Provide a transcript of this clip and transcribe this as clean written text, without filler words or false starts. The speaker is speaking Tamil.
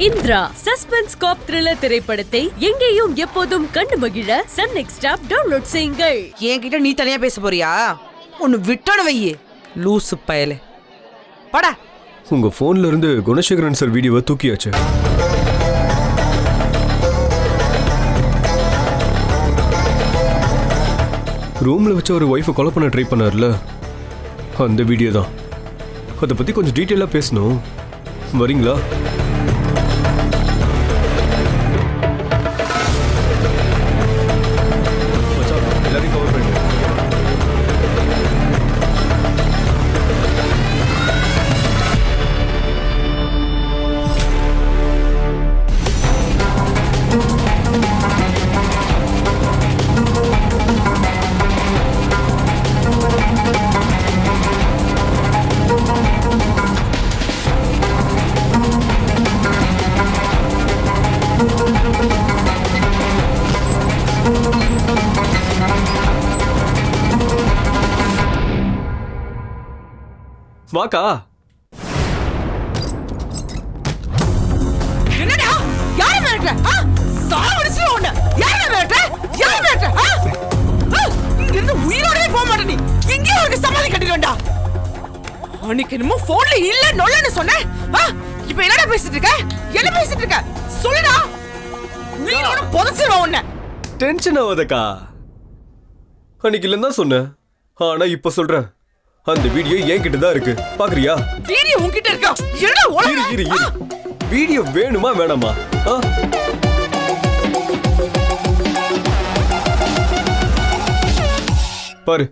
இந்திரா சஸ்பென்ஸ் காப் த்ரில்லர் திரைப்படத்தை எங்கேயும் எப்போதும் கண்டு மகிழ சன் நெக்ஸ்ட் ஆப் டவுன்லோட் செய்யுங்கள். என்கிட்ட நீ தனியா பேச போறியா? ஒன்னு விட்டோட வையே லூசு பயலே. படா. உங்க போன்ல இருந்து குணசேகரன் சார் வீடியோவை தூக்கியாச்சு. ரூம்ல வச்ச ஒரு ஒய்ஃபை கொலை பண்ண ட்ரை பண்ணார்ல, அந்த வீடியோ தான். அதை பத்தி கொஞ்சம் டீட்டெயிலா பேசணும், வரீங்களா? எல்லாரையும் கவர் பண்ணு. வாக்கா. என்னடா யாரை மிரட்டற? சாவடிச்சு உன்னை யாரை மிரட்டற? யாரை மிரட்டற? இங்க இருந்து உயிரோடவே போக மாட்டே நீ. எங்கேயோ ஒரு சமாளி கட்டிடுவேன்டா. அன்னைக்கு என்னமோ போன்ல இல்ல நொல்லன்னு சொன்னேன். இப்போ என்னடா பேசிட்டு இருக்க? என்ன பேசிட்டு இருக்க? சொல்லுடா. உயிரோட புதைச்சிருவா உன்னை. டென்ஷன் ஆகாதக்கா. அன்னைக்கு இல்லைன்னு தான் சொன்னேன், ஆனா இப்ப சொல்றேன். அந்த வீடியோ என்கிட்ட தான் இருக்கு, பாக்குறியா? வீடியோ உன்கிட்ட இருக்கா? என்னடா இரு. வீடியோ வேணுமா வேணாமா? பாரு.